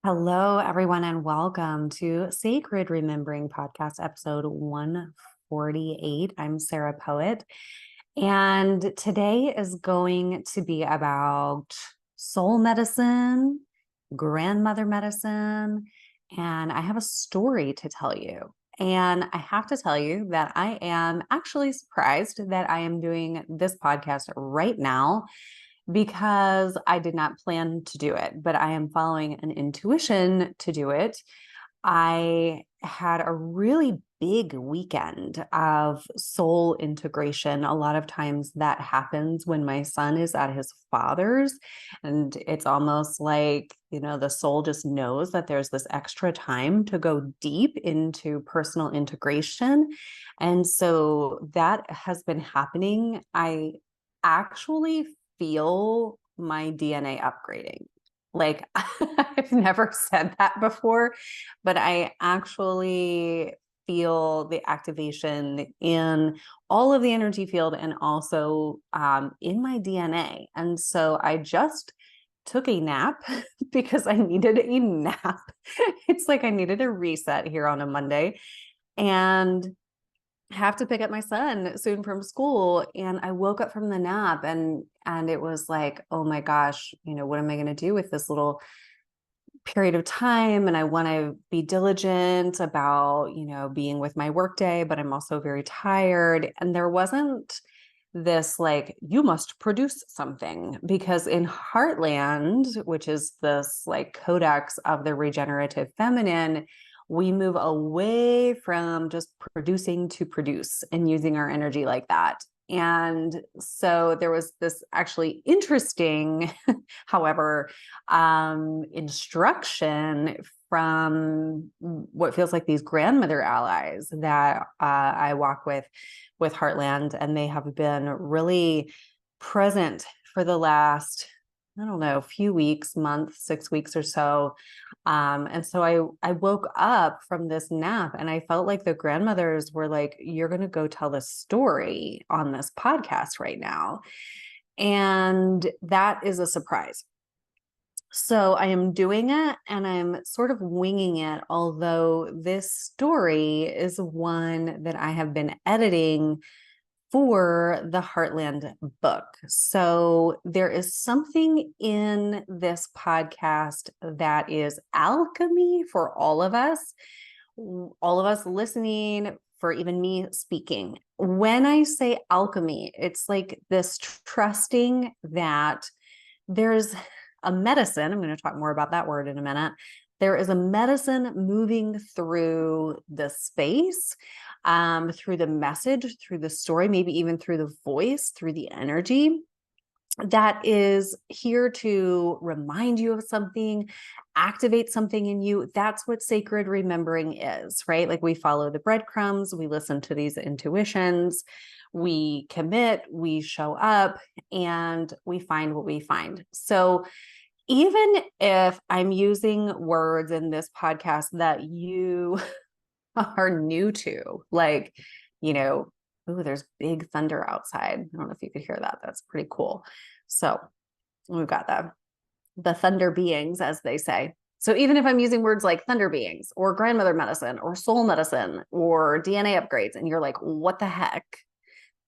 Hello, everyone, and welcome to Sacred Remembering Podcast, episode 148. I'm Sarah Poet, and today is going to be about soul medicine, grandmother medicine, and I have a story to tell you. And I have to tell you that I am actually surprised that I am doing this podcast right now because I did not plan to do it, but I am following an intuition to do it. I had a really big weekend of soul integration. A lot of times that happens when my son is at his father's, and it's almost like, the soul just knows that there's this extra time to go deep into personal integration. And so that has been happening. I actually feel my DNA upgrading. Like, I've never said that before, but I actually feel the activation in all of the energy field and also in my DNA. And so I just took a nap because I needed a nap. It's like I needed a reset here on a Monday. And have to pick up my son soon from school, and I woke up from the nap and it was like, oh my gosh, what am I going to do with this little period of time? And I want to be diligent about being with my workday, but I'm also very tired. And there wasn't this like, you must produce something, because in Heartland, which is this like codex of the regenerative feminine, we move away from just producing to produce and using our energy like that. And so there was this actually interesting, however, instruction from what feels like these grandmother allies that I walk with Heartland, and they have been really present for the last, I don't know, few weeks, month, 6 weeks or so. And so I woke up from this nap and I felt like the grandmothers were like, you're going to go tell this story on this podcast right now. And that is a surprise. So I am doing it and I'm sort of winging it, although this story is one that I have been editing for the Heartland book. So there is something in this podcast that is alchemy for all of us listening, for even me speaking. When I say alchemy, it's like this trusting that there's a medicine. I'm going to talk more about that word in a minute. There is a medicine moving through the space, through the message, through the story, maybe even through the voice, through the energy, that is here to remind you of something, activate something in you. That's what sacred remembering is, right? Like, we follow the breadcrumbs, we listen to these intuitions, we commit, we show up, and we find what we find. So even if I'm using words in this podcast that you are new to, like, oh, there's big thunder outside. I don't know if you could hear that. That's pretty cool. So we've got the thunder beings, as they say. So even if I'm using words like thunder beings or grandmother medicine or soul medicine or DNA upgrades, and you're like, what the heck?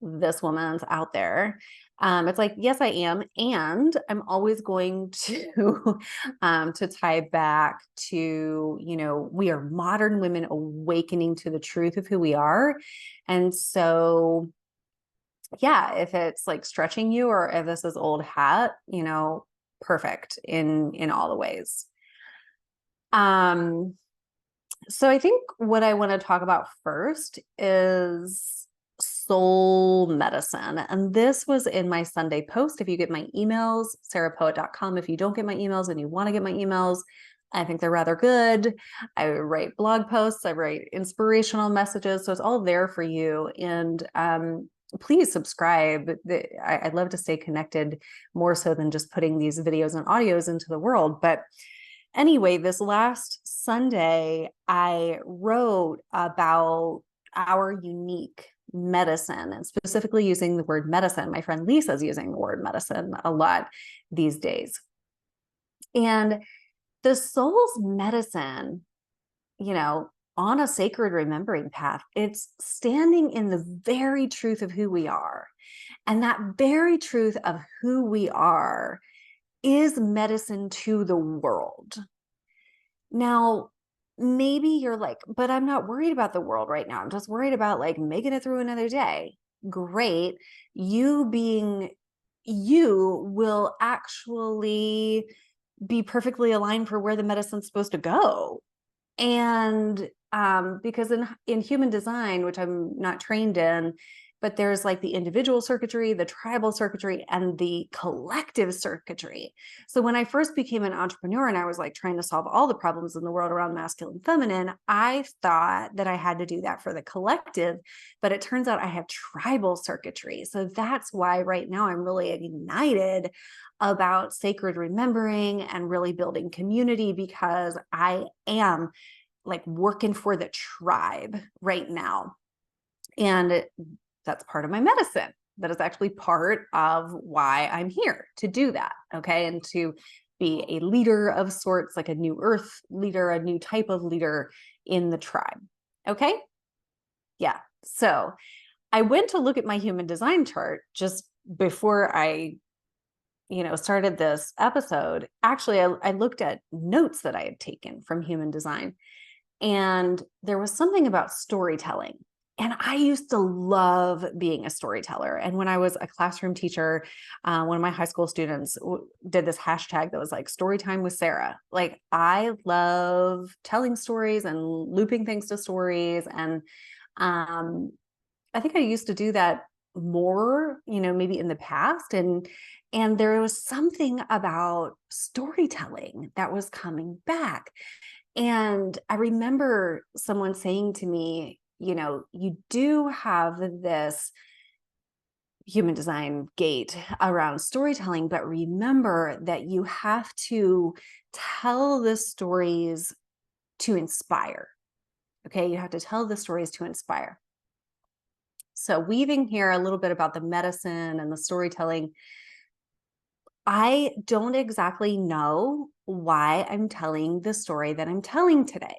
This woman's out there. It's like, yes, I am. And I'm always going to tie back to, we are modern women awakening to the truth of who we are. And so, yeah, if it's like stretching you, or if this is old hat, perfect in all the ways. So I think what I want to talk about first is soul medicine. And this was in my Sunday post. If you get my emails, sarahpoet.com. If you don't get my emails and you want to get my emails, I think they're rather good. I write blog posts, I write inspirational messages. So it's all there for you. And please subscribe. I'd love to stay connected more so than just putting these videos and audios into the world. But anyway, this last Sunday, I wrote about our unique medicine, and specifically using the word medicine. My friend Lisa's using the word medicine a lot these days. And the soul's medicine, on a sacred remembering path, it's standing in the very truth of who we are. And that very truth of who we are is medicine to the world. Now, maybe you're like, but I'm not worried about the world right now. I'm just worried about like making it through another day. Great. You being you will actually be perfectly aligned for where the medicine's supposed to go. And because in human design, which I'm not trained in, but there's like the individual circuitry, the tribal circuitry, and the collective circuitry. So when I first became an entrepreneur and I was like trying to solve all the problems in the world around masculine, feminine, I thought that I had to do that for the collective, but it turns out I have tribal circuitry. So that's why right now I'm really ignited about sacred remembering and really building community, because I am like working for the tribe right now. And that's part of my medicine. That is actually part of why I'm here to do that. Okay. And to be a leader of sorts, like a new earth leader, a new type of leader in the tribe. Okay. Yeah. So I went to look at my human design chart just before I started this episode. Actually, I looked at notes that I had taken from human design, and there was something about storytelling. And I used to love being a storyteller. And when I was a classroom teacher, one of my high school students did this hashtag that was like story time with Sarah. Like, I love telling stories and looping things to stories. And I think I used to do that more, maybe in the past. And there was something about storytelling that was coming back. And I remember someone saying to me, you do have this human design gate around storytelling, but remember that you have to tell the stories to inspire. Okay, you have to tell the stories to inspire. So weaving here a little bit about the medicine and the storytelling, I don't exactly know why I'm telling the story that I'm telling today.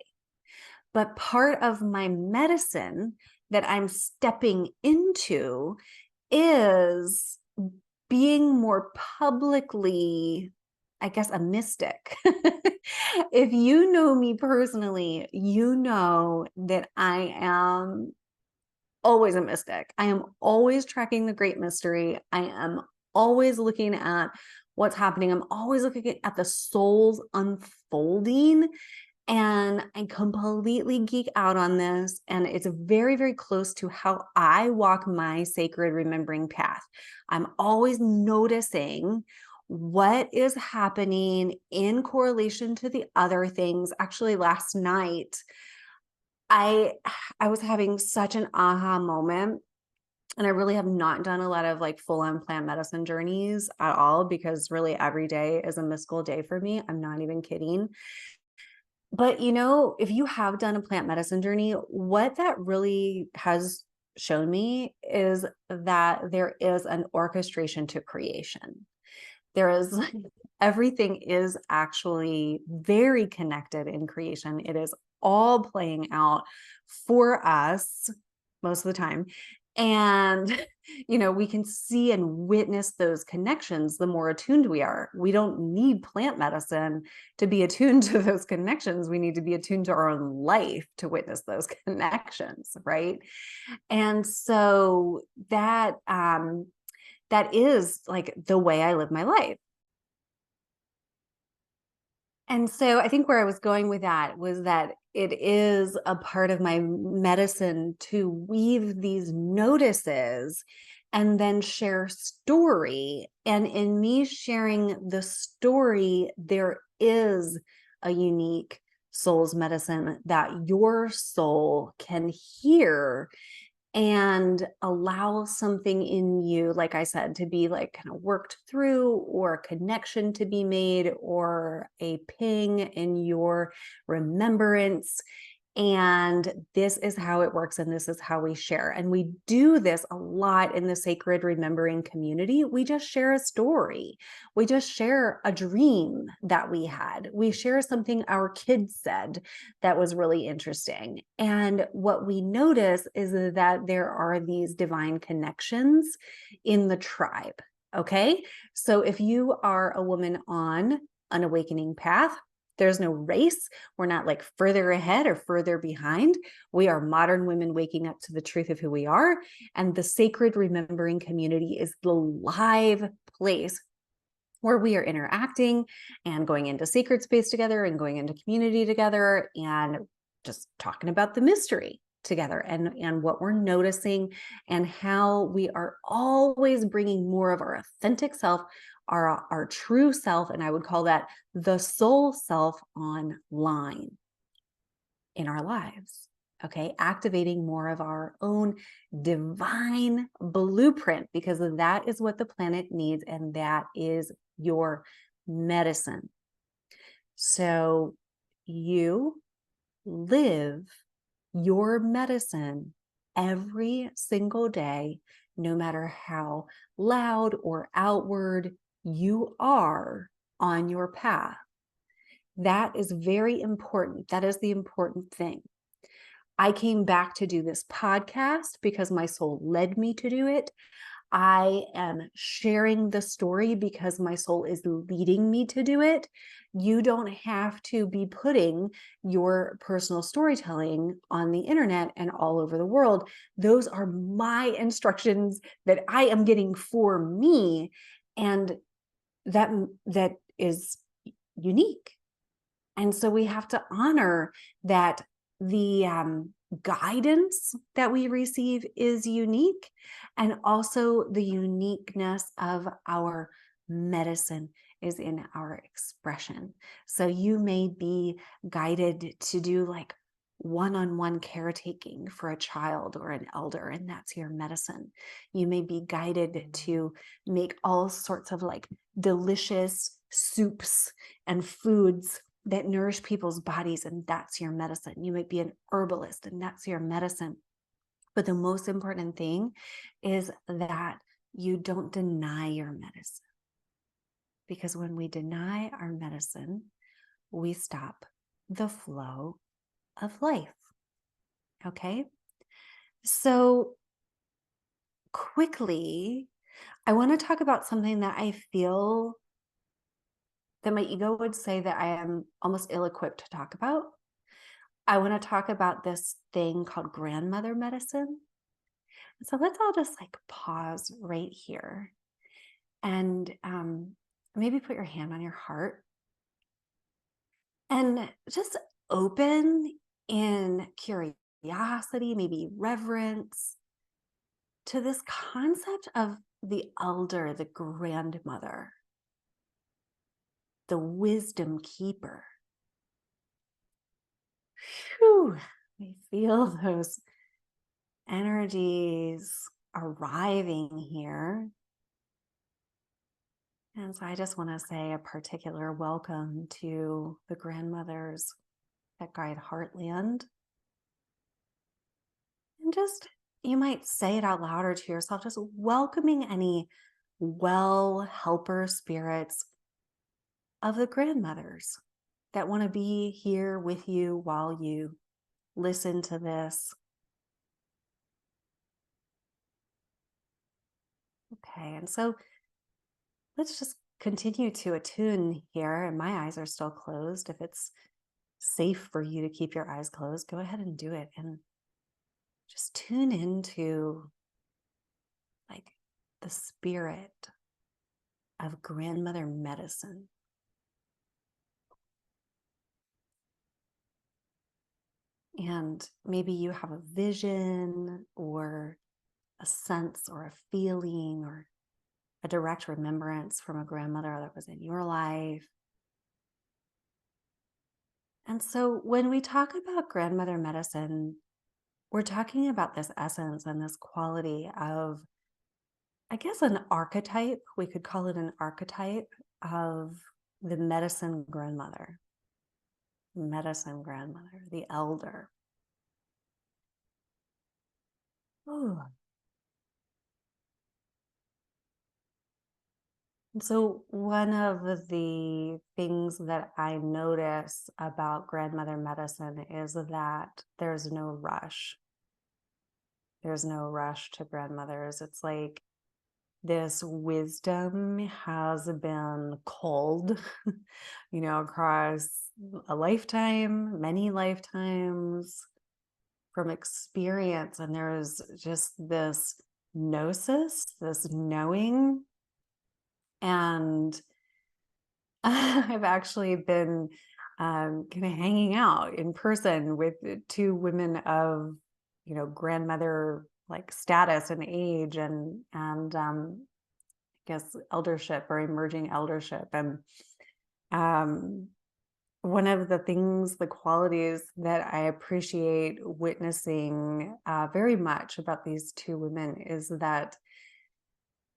But part of my medicine that I'm stepping into is being more publicly, I guess, a mystic. If you know me personally, you know that I am always a mystic. I am always tracking the great mystery. I am always looking at what's happening. I'm always looking at the soul's unfolding. And I completely geek out on this. And it's very, very close to how I walk my sacred remembering path. I'm always noticing what is happening in correlation to the other things. Actually, last night, I was having such an aha moment. And I really have not done a lot of like full-on plant medicine journeys at all, because really every day is a mystical day for me. I'm not even kidding. But, if you have done a plant medicine journey, what that really has shown me is that there is an orchestration to creation. There is everything is actually very connected in creation. It is all playing out for us most of the time. And, we can see and witness those connections the more attuned we are. We don't need plant medicine to be attuned to those connections. We need to be attuned to our own life to witness those connections, right? And so that is like the way I live my life. And so I think where I was going with that was that it is a part of my medicine to weave these notices and then share story. And in me sharing the story, there is a unique soul's medicine that your soul can hear and allow something in you, like I said, to be like kind of worked through, or a connection to be made, or a ping in your remembrance. And this is how it works, and this is how we share. And we do this a lot in the Sacred Remembering community. We just share a story. We just share a dream that we had. We share something our kids said that was really interesting. And what we notice is that there are these divine connections in the tribe. Okay. So if you are a woman on an awakening path, there's no race. We're not like further ahead or further behind. We are modern women waking up to the truth of who we are. And the Sacred Remembering community is the live place where we are interacting and going into sacred space together and going into community together and just talking about the mystery together and what we're noticing and how we are always bringing more of our authentic self, our true self, and I would call that the soul self online in our lives. Okay, activating more of our own divine blueprint, because that is what the planet needs, and that is your medicine. So you live your medicine every single day, no matter how loud or outward you are on your path. That is very important. That is the important thing. I came back to do this podcast because my soul led me to do it. I am sharing the story because my soul is leading me to do it. You don't have to be putting your personal storytelling on the internet and all over the world. Those are my instructions that I am getting for me. And that is unique. And so we have to honor that the guidance that we receive is unique, and also the uniqueness of our medicine is in our expression. So you may be guided to do like one-on-one caretaking for a child or an elder, and that's your medicine. You may be guided to make all sorts of like delicious soups and foods that nourish people's bodies, and that's your medicine. You might be an herbalist, and that's your medicine. But the most important thing is that you don't deny your medicine. Because when we deny our medicine, we stop the flow of life. Okay? So quickly, I want to talk about something that I feel that my ego would say that I am almost ill-equipped to talk about. I want to talk about this thing called grandmother medicine. So let's all just like pause right here and maybe put your hand on your heart and just open in curiosity, maybe reverence, to this concept of the elder, the grandmother, the wisdom keeper. Whew, we feel those energies arriving here. And so I just want to say a particular welcome to the grandmothers that guide Heartland. And just, you might say it out loud or to yourself, just welcoming any well helper spirits of the grandmothers that want to be here with you while you listen to this. Okay, and so let's just continue to attune here. And my eyes are still closed. If it's safe for you to keep your eyes closed, go ahead and do it. And just tune into like the spirit of grandmother medicine. And maybe you have a vision or a sense or a feeling or a direct remembrance from a grandmother that was in your life. And so when we talk about grandmother medicine, we're talking about this essence and this quality of, I guess, an archetype. We could call it an archetype of the medicine grandmother, the elder. Oh. So one of the things that I notice about grandmother medicine is that there's no rush. There's no rush to grandmothers. It's like this wisdom has been culled, across a lifetime, many lifetimes from experience. And there's just this gnosis, this knowing. And I've actually been kind of hanging out in person with two women of, grandmother like status and age and I guess eldership or emerging eldership. And um, one of the things, the qualities that I appreciate witnessing very much about these two women is that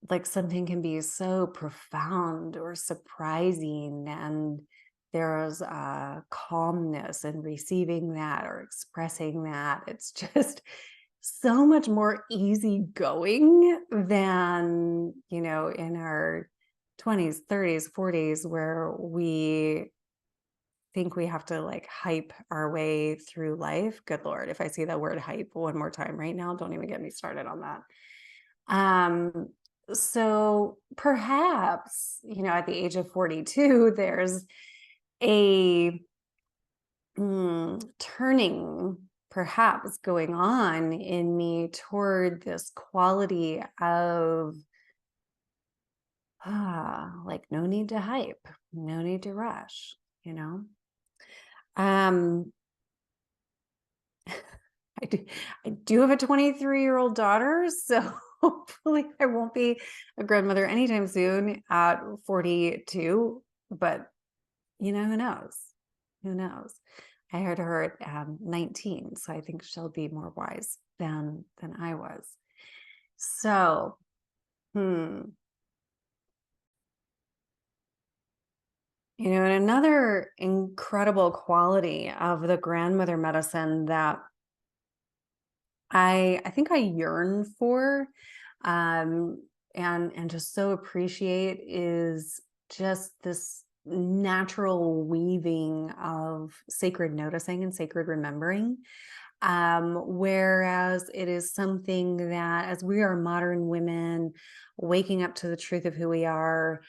like something can be so profound or surprising, and there's a calmness in receiving that or expressing that. It's just so much more easygoing than, in our 20s, 30s, 40s, where we think we have to like hype our way through life. Good Lord, if I see that word hype one more time right now, don't even get me started on that. Um, so perhaps, at the age of 42, there's a turning perhaps going on in me toward this quality of like no need to hype, no need to rush, you know. Um I do have a 23-year-old daughter, so hopefully I won't be a grandmother anytime soon at 42, but who knows? Who knows? I heard her at 19, so I think she'll be more wise than I was. So, and another incredible quality of the grandmother medicine that I think I yearn for, and just so appreciate is just this natural weaving of sacred noticing and sacred remembering. Whereas it is something that, as we are modern women waking up to the truth of who we are,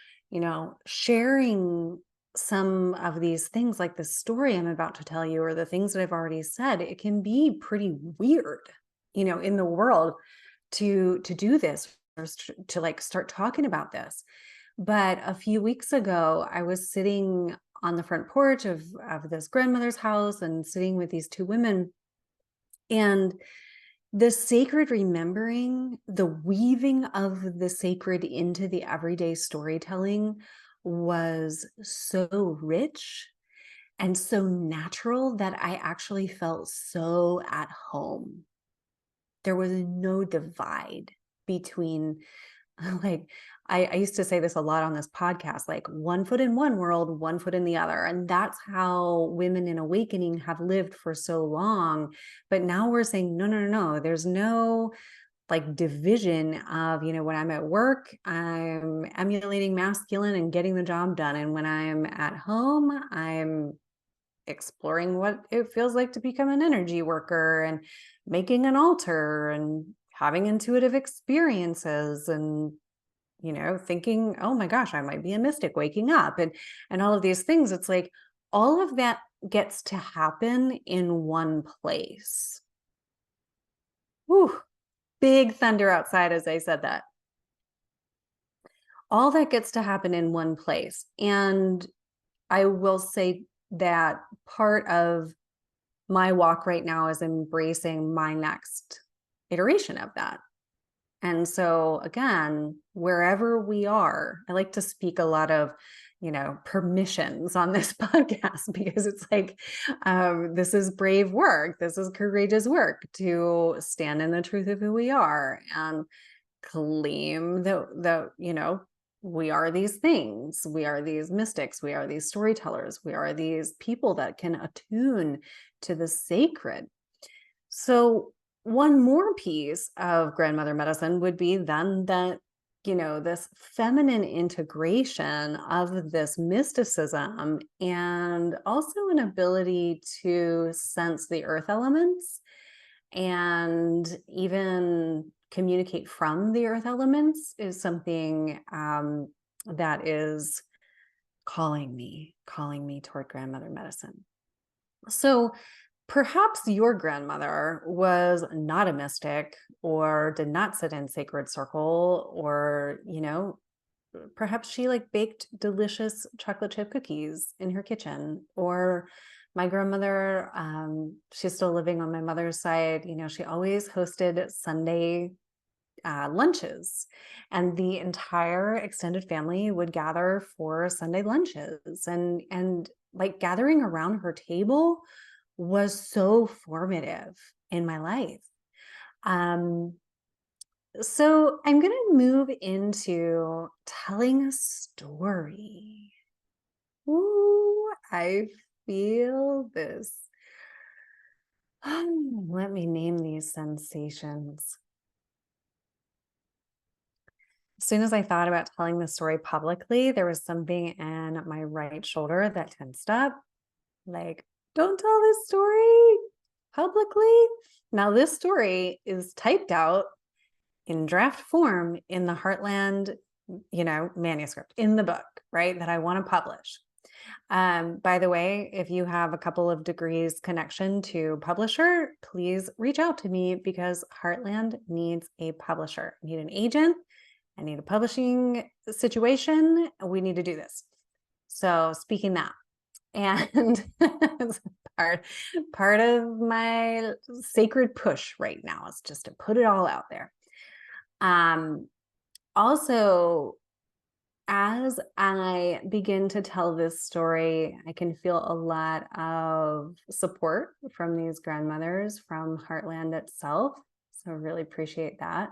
sharing some of these things like the story I'm about to tell you or the things that I've already said, it can be pretty weird, in the world to do this or to like start talking about this. But a few weeks ago, I was sitting on the front porch of this grandmother's house and sitting with these two women, and the sacred remembering, the weaving of the sacred into the everyday storytelling was so rich and so natural that I actually felt so at home. There was no divide between like I used to say this a lot on this podcast, like one foot in one world, one foot in the other. And that's how women in awakening have lived for so long. But now we're saying, no, no, no, no. There's no like division of, when I'm at work, I'm emulating masculine and getting the job done. And when I'm at home, I'm exploring what it feels like to become an energy worker and making an altar and having intuitive experiences and thinking, oh my gosh, I might be a mystic waking up and all of these things. It's like all of that gets to happen in one place. Whew, big thunder outside as I said that. All that gets to happen in one place. And I will say that part of my walk right now is embracing my next iteration of that. And so again, wherever we are, I like to speak a lot of, permissions on this podcast because it's like, this is brave work. This is courageous work to stand in the truth of who we are and claim that, we are these things. We are these mystics. We are these storytellers. We are these people that can attune to the sacred. So one more piece of grandmother medicine would be then that, this feminine integration of this mysticism and also an ability to sense the earth elements and even communicate from the earth elements is something that is calling me toward grandmother medicine. So perhaps your grandmother was not a mystic or did not sit in sacred circle, or, perhaps she like baked delicious chocolate chip cookies in her kitchen. Or my grandmother, she's still living on my mother's side, she always hosted Sunday lunches, and the entire extended family would gather for Sunday lunches, and like gathering around her table was so formative in my life. Um, so I'm going to move into telling a story. Ooh, I feel this. Let me name these sensations. As soon as I thought about telling the story publicly, there was something in my right shoulder that tensed up. Like, don't tell this story publicly. Now, this story is typed out in draft form in the Heartland, manuscript in the book, right, that I want to publish. By the way, if you have a couple of degrees connection to publisher, please reach out to me, because Heartland needs a publisher. I need an agent. I need a publishing situation. We need to do this. So speaking that, and part of my sacred push right now is just to put it all out there. Also, as I begin to tell this story, I can feel a lot of support from these grandmothers, from Heartland itself. So I really appreciate that.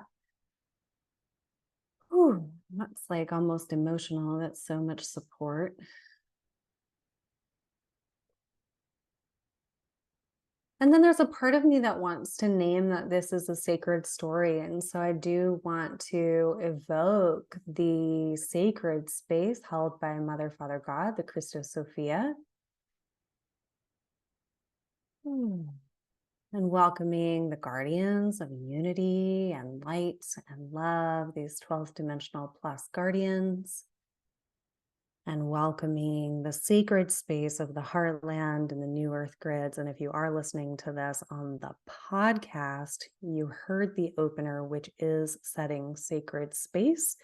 Ooh, that's like almost emotional. That's so much support. And then there's a part of me that wants to name that this is a sacred story. And so I do want to evoke the sacred space held by Mother, Father, God, the Christos Sophia. And welcoming the guardians of unity and light and love, these 12th dimensional plus guardians. And welcoming the sacred space of the Heartland and the New Earth grids. And if you are listening to this on the podcast, you heard the opener, which is setting sacred space,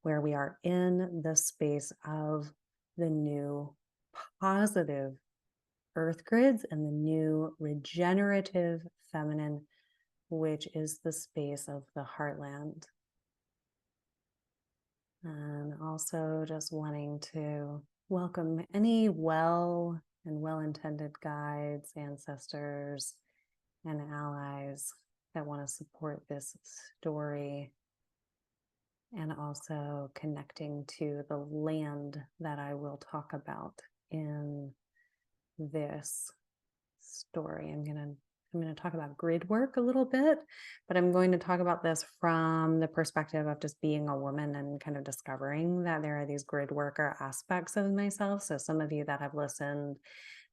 where we are in the space of the new positive earth grids and the new regenerative feminine, which is the space of the Heartland. And also just wanting to welcome any well-intended guides, ancestors, and allies that want to support this story, and also connecting to the land that I will talk about in this story. I'm going to talk about grid work a little bit, but I'm going to talk about this from the perspective of just being a woman and kind of discovering that there are these grid worker aspects of myself. So some of you that have listened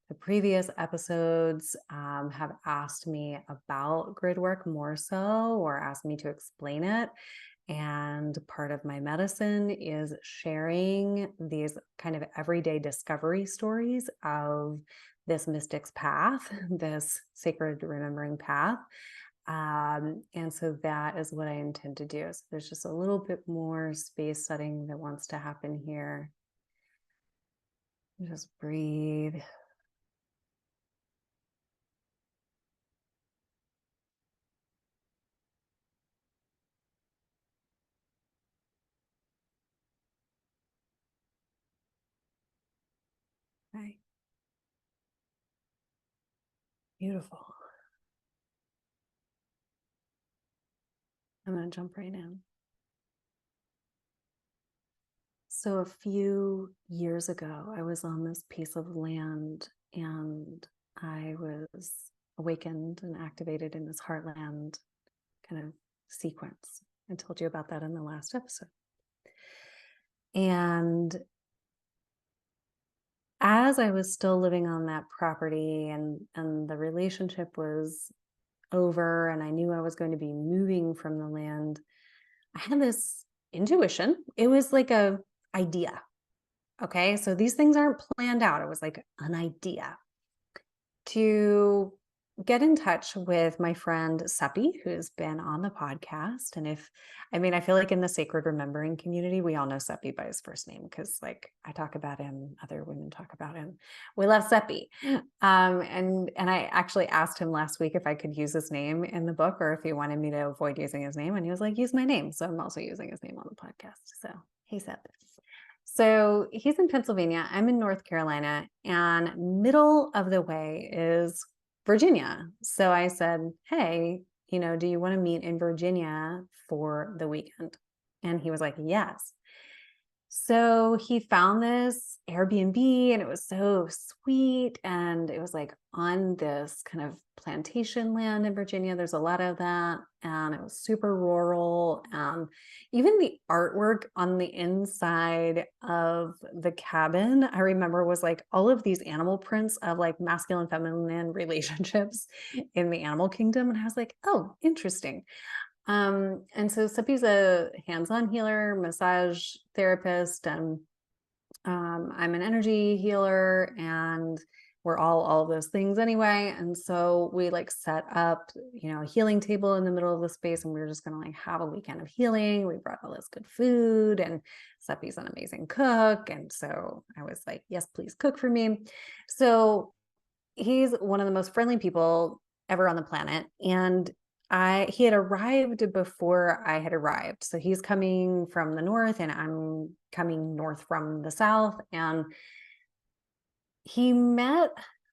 to previous episodes have asked me about grid work more so, or asked me to explain it. And part of my medicine is sharing these kind of everyday discovery stories of this mystic's path, this sacred remembering path. And so that is what I intend to do. So there's just a little bit more space setting that wants to happen here. Just breathe. Okay. Beautiful. I'm going to jump right in. So a few years ago, I was on this piece of land, and I was awakened and activated in this heartland kind of sequence. I told you about that in the last episode. And as I was still living on that property and the relationship was over and I knew I was going to be moving from the land, I had this intuition. It was like a idea. Okay. So these things aren't planned out. It was like an idea to get in touch with my friend Seppi, who's been on the podcast. And I feel like in the sacred remembering community, we all know Seppi by his first name because like I talk about him, other women talk about him. We love Seppi. And I actually asked him last week if I could use his name in the book or if he wanted me to avoid using his name. And he was like, use my name. So I'm also using his name on the podcast. So hey, Sep. So he's in Pennsylvania. I'm in North Carolina, and middle of the way is Virginia. So I said, hey, do you want to meet in Virginia for the weekend? And he was like, yes. So he found this Airbnb and it was so sweet. And it was like on this kind of plantation land in Virginia. There's a lot of that. And it was super rural. Even the artwork on the inside of the cabin, I remember was like all of these animal prints of like masculine, feminine relationships in the animal kingdom. And I was like, oh, interesting. And so Seppi's a hands-on healer, massage therapist, and I'm an energy healer, and we're all of those things anyway. And so we like set up, a healing table in the middle of the space, and we were just gonna like have a weekend of healing. We brought all this good food, and Seppi's an amazing cook. And so I was like, yes, please cook for me. So he's one of the most friendly people ever on the planet. And he had arrived before I had arrived. So he's coming from the north and I'm coming north from the south. And he met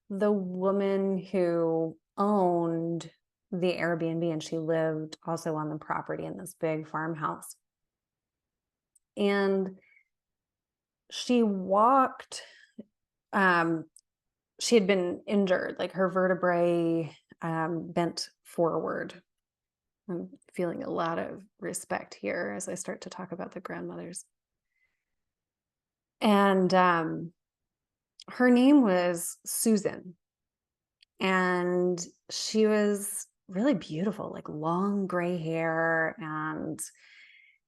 the woman who owned the Airbnb, and she lived also on the property in this big farmhouse. And she walked, she had been injured, like her vertebrae bent forward. I'm feeling a lot of respect here as I start to talk about the grandmothers. And her name was Susan. And she was really beautiful, like long gray hair and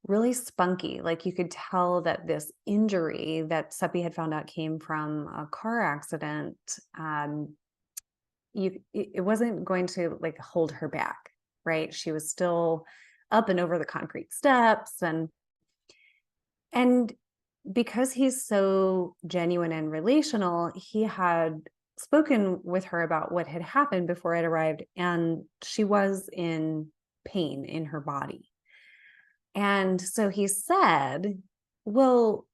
really spunky. Like you could tell that this injury that Seppi had found out came from a car accident. It wasn't going to like hold her back. Right? She was still up and over the concrete steps. And because he's so genuine and relational, he had spoken with her about what had happened before I'd arrived. And she was in pain in her body. And so he said, well,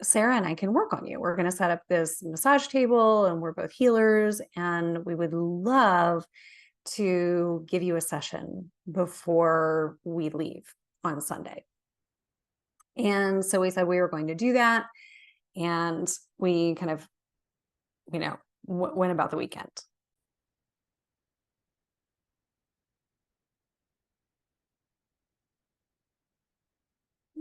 Sarah and I can work on you. We're going to set up this massage table and we're both healers. And we would love to give you a session before we leave on Sunday. And so we said we were going to do that. And we kind of, went about the weekend.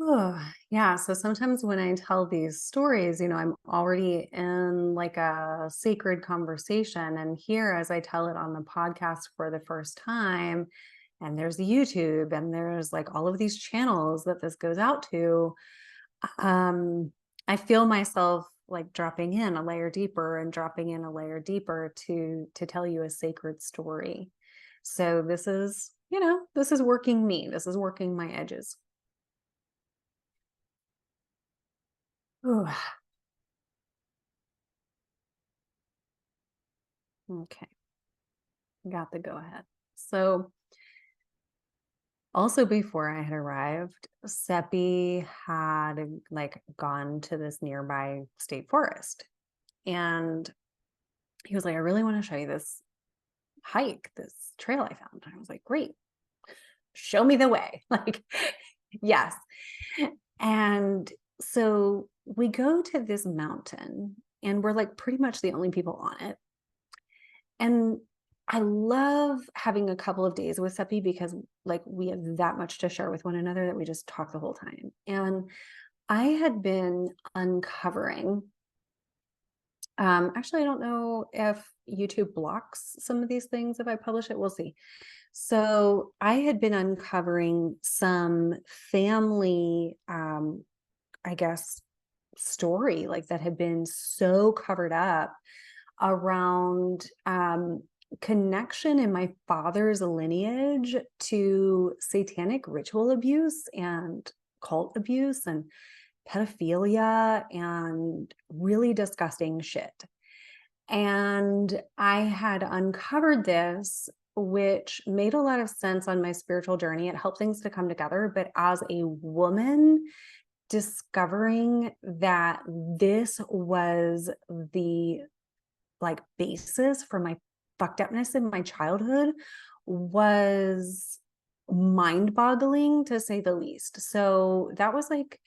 Oh, yeah. So sometimes when I tell these stories, I'm already in like a sacred conversation. And here, as I tell it on the podcast for the first time, and there's YouTube and there's like all of these channels that this goes out to, I feel myself like dropping in a layer deeper and dropping in a layer deeper to tell you a sacred story. So this is working me. This is working my edges. Ooh. Okay. Got the go ahead. So also before I had arrived, Seppi had like gone to this nearby state forest. And he was like, I really want to show you this hike, this trail I found. And I was like, great. Show me the way. Like, yes. And so we go to this mountain and we're like pretty much the only people on it. And I love having a couple of days with Seppi because like we have that much to share with one another that we just talk the whole time. And I had been uncovering, actually, I don't know if YouTube blocks some of these things if I publish it. We'll see. So I had been uncovering some family, I guess, story like that had been so covered up around connection in my father's lineage to satanic ritual abuse and cult abuse and pedophilia and really disgusting shit. And I had uncovered this, which made a lot of sense on my spiritual journey. It helped things to come together. But as a woman, discovering that this was the like basis for my fucked upness in my childhood was mind-boggling to say the least. So that was like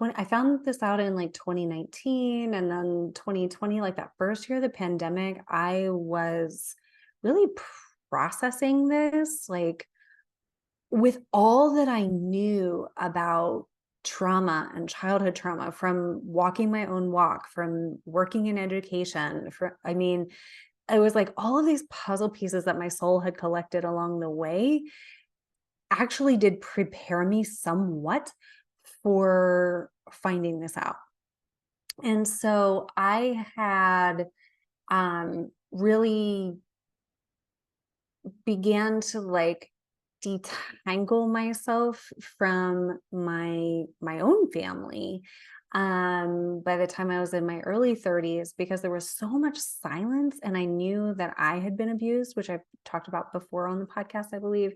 I found this out in like 2019, and then 2020, like that first year of the pandemic, I was really processing this, like with all that I knew about trauma and childhood trauma from walking my own walk, from working in education, I mean, it was like all of these puzzle pieces that my soul had collected along the way actually did prepare me somewhat for finding this out. And so I had really began to like detangle myself from my own family by the time I was in my early 30s, because there was so much silence and I knew that I had been abused, which I've talked about before on the podcast, I believe.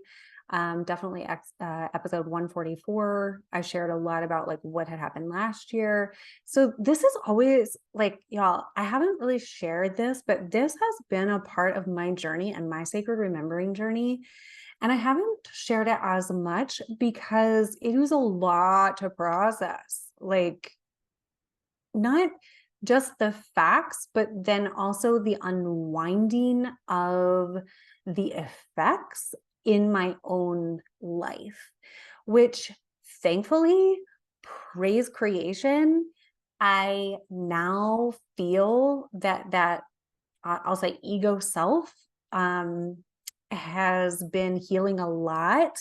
Definitely episode 144, I shared a lot about like what had happened last year. So this is always like, y'all, I haven't really shared this, but this has been a part of my journey and my sacred remembering journey. And I haven't shared it as much because it was a lot to process. Like, not just the facts, but then also the unwinding of the effects in my own life, which thankfully, praise creation, I now feel that I'll say ego self has been healing a lot.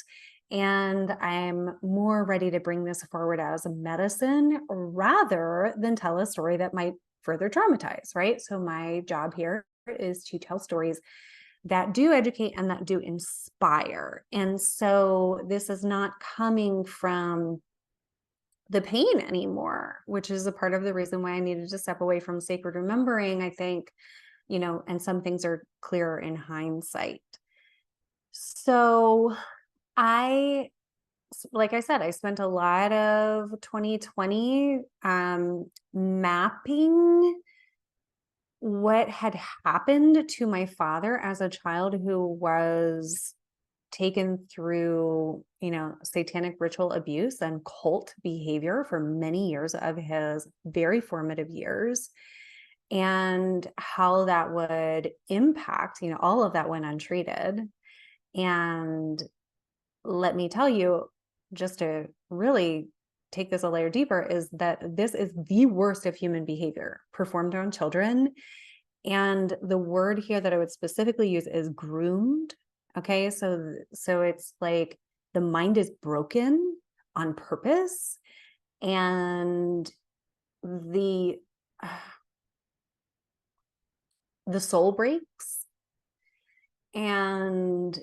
And I'm more ready to bring this forward as a medicine rather than tell a story that might further traumatize, right? So my job here is to tell stories that do educate and that do inspire. And so this is not coming from the pain anymore, which is a part of the reason why I needed to step away from sacred remembering, I think, and some things are clearer in hindsight. So like I said, I spent a lot of 2020 mapping what had happened to my father as a child who was taken through, satanic ritual abuse and cult behavior for many years of his very formative years, and how that would impact, all of that went untreated. And let me tell you, just to really take this a layer deeper, is that this is the worst of human behavior performed on children. And the word here that I would specifically use is groomed. Okay. So it's like the mind is broken on purpose, and the soul breaks. And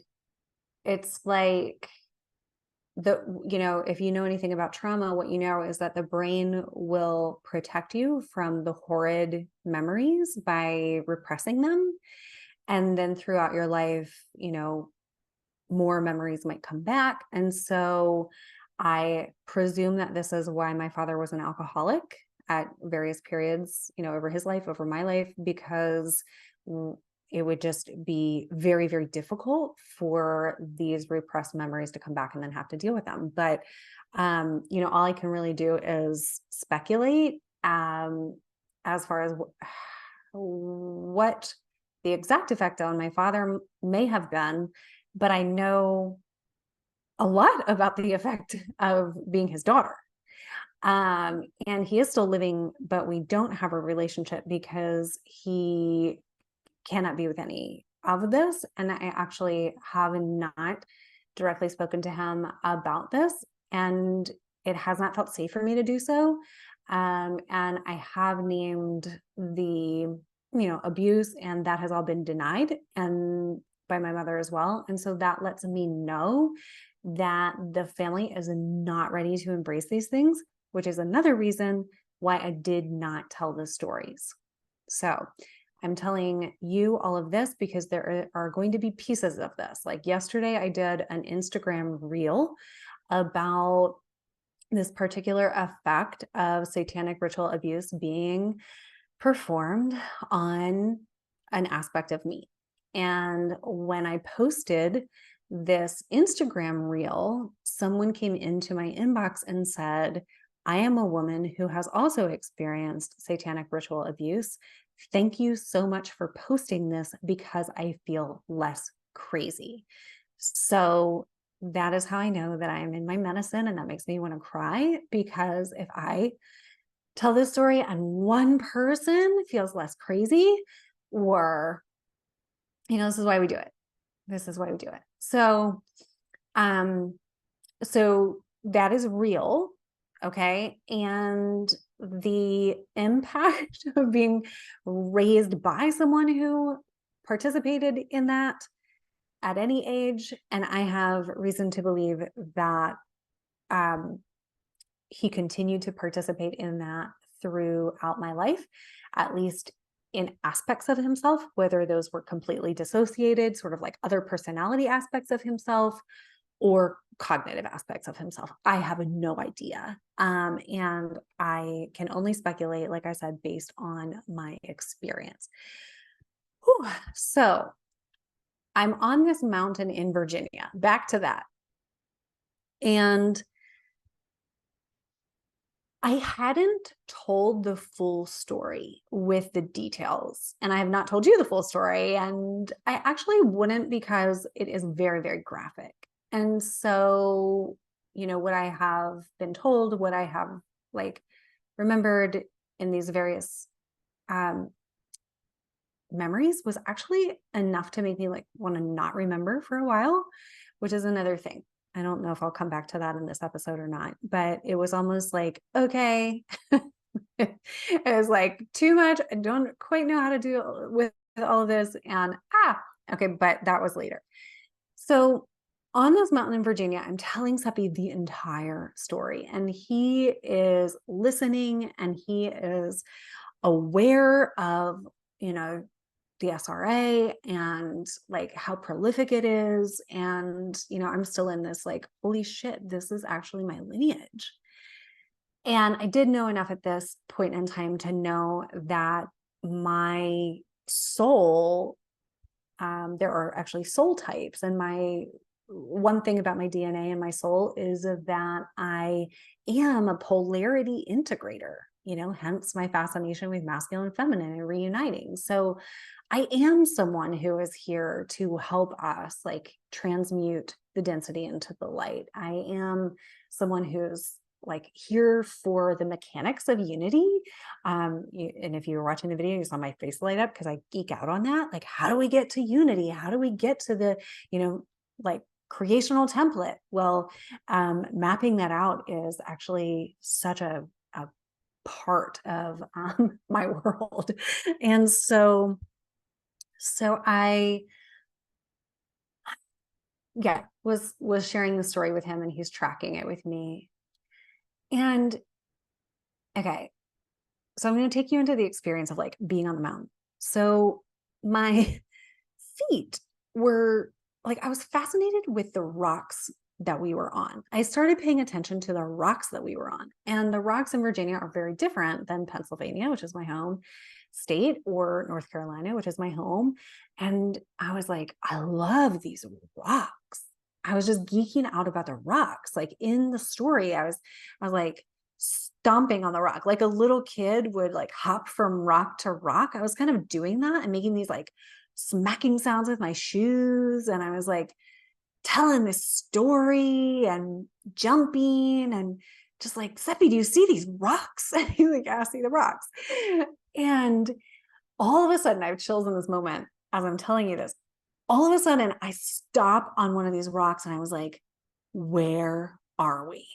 it's like, if you know anything about trauma, what you know is that the brain will protect you from the horrid memories by repressing them. And then throughout your life, more memories might come back. And so I presume that this is why my father was an alcoholic at various periods, over his life, over my life, because it would just be very, very difficult for these repressed memories to come back and then have to deal with them. But, all I can really do is speculate as far as what the exact effect on my father may have been, but I know a lot about the effect of being his daughter. And he is still living, but we don't have a relationship because he cannot be with any of this. And I actually have not directly spoken to him about this, and it has not felt safe for me to do so. And I have named the, abuse, and that has all been denied, and by my mother as well. And so that lets me know that the family is not ready to embrace these things, which is another reason why I did not tell the stories. So I'm telling you all of this because there are going to be pieces of this. Like yesterday, I did an Instagram reel about this particular effect of satanic ritual abuse being performed on an aspect of me. And when I posted this Instagram reel, someone came into my inbox and said, I am a woman who has also experienced satanic ritual abuse. Thank you so much for posting this because I feel less crazy. So that is how I know that I am in my medicine, and that makes me want to cry, because if I tell this story and one person feels less crazy, or, this is why we do it. This is why we do it. So, so that is real. Okay. And the impact of being raised by someone who participated in that at any age. And I have reason to believe that he continued to participate in that throughout my life, at least in aspects of himself, whether those were completely dissociated, sort of like other personality aspects of himself, or cognitive aspects of himself. I have no idea. And I can only speculate, like I said, based on my experience. Whew. So I'm on this mountain in Virginia, back to that. And I hadn't told the full story with the details, and I have not told you the full story. And I actually wouldn't, because it is very, very graphic. And so, what I have been told, what I have remembered in these various memories was actually enough to make me want to not remember for a while, which is another thing. I don't know if I'll come back to that in this episode or not, but it was almost like, okay, it was too much. I don't quite know how to deal with all of this. And okay, but that was later. So on this mountain in Virginia, I'm telling Seppi the entire story, and he is listening, and he is aware of, the SRA and how prolific it is. And, I'm still in this holy shit, this is actually my lineage. And I did know enough at this point in time to know that my soul, there are actually soul types. And one thing about my DNA and my soul is that I am a polarity integrator, hence my fascination with masculine and feminine and reuniting. So I am someone who is here to help us transmute the density into the light. I am someone who's here for the mechanics of unity. And if you were watching the video, you saw my face light up because I geek out on that. How do we get to unity? How do we get to the, creational template? Well, mapping that out is actually such a part of my world. And so I was sharing the story with him, and he's tracking it with me. And okay, so I'm going to take you into the experience of being on the mountain. So my feet were I was fascinated with the rocks that we were on. I started paying attention to the rocks that we were on. And the rocks in Virginia are very different than Pennsylvania, which is my home state, or North Carolina, which is my home. And I was like, I love these rocks. I was just geeking out about the rocks. In the story, I was stomping on the rock like a little kid would hop from rock to rock. I was kind of doing that and making these smacking sounds with my shoes. And I was like telling this story and jumping and just like, Seppi, do you see these rocks? And he's like, yeah, I see the rocks. And all of a sudden, I have chills in this moment as I'm telling you this. All of a sudden, I stop on one of these rocks and I was like, where are we?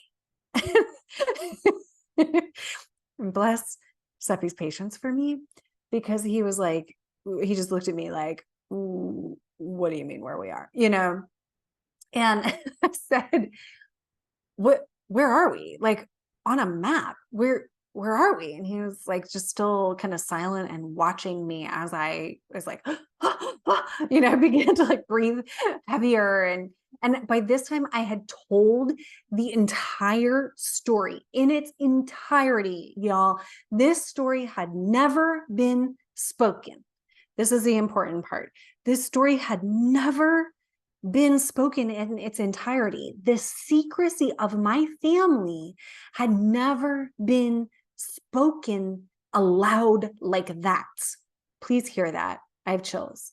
Bless Seppi's patience for me, because he was like, he just looked at me like, what do you mean where we are? And I said, where are we? Like on a map, where are we? And he was like, just still kind of silent and watching me as I was like, began to like breathe heavier. And by this time I had told the entire story in its entirety, y'all. This story had never been spoken. This is the important part. This story had never been spoken in its entirety. The secrecy of my family had never been spoken aloud like that. Please hear that. I have chills.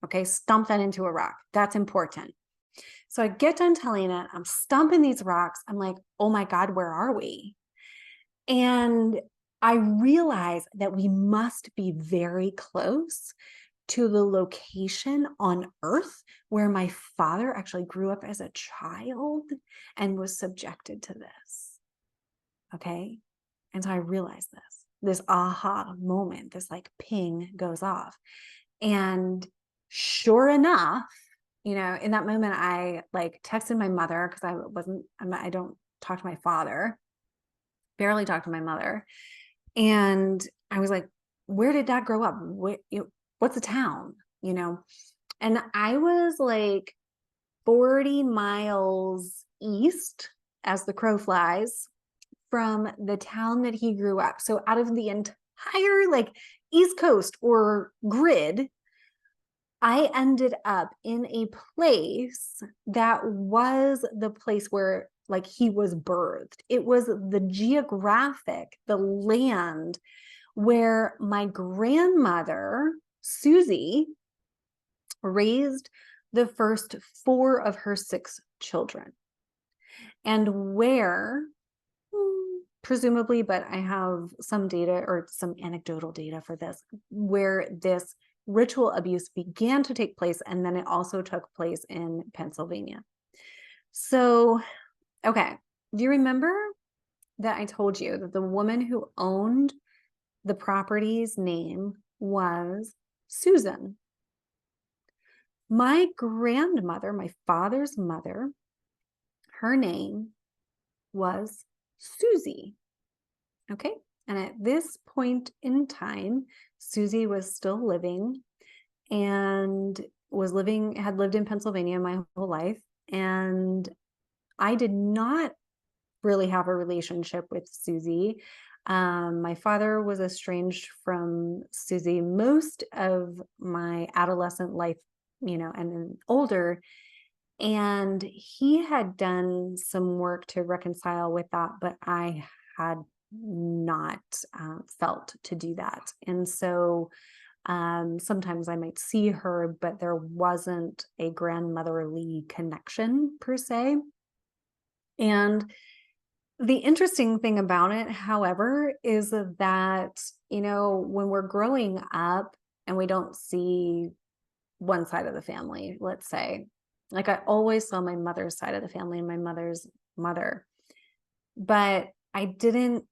Okay, stomp that into a rock. That's important. So I get done telling it. I'm stomping these rocks. I'm like, oh my God, where are we? And I realize that we must be very close to the location on Earth where my father actually grew up as a child and was subjected to this. Okay. And so I realized this aha moment, this like ping goes off. And sure enough, in that moment, I like texted my mother, because I don't talk to my father, barely talk to my mother. And I was like, where did Dad grow up? What's the town? And I was like 40 miles east, as the crow flies, from the town that he grew up. So out of the entire like East Coast or grid, I ended up in a place that was the place where like he was birthed. It was the land where my grandmother, Susie, raised the first 4 of her 6 children. And where, presumably, but I have some data or some anecdotal data for this, where this ritual abuse began to take place, and then it also took place in Pennsylvania. So, okay, do you remember that I told you that the woman who owned the property's name was Susan? My grandmother, my father's mother, her name was Susie. Okay. And at this point in time, Susie was still living and had lived in Pennsylvania my whole life. And I did not really have a relationship with Susie. My father was estranged from Susie most of my adolescent life, and then older. And he had done some work to reconcile with that, but I had not felt to do that. And so sometimes I might see her, but there wasn't a grandmotherly connection per se. And the interesting thing about it, however, is that, when we're growing up and we don't see one side of the family, let's say, like I always saw my mother's side of the family and my mother's mother, but I didn't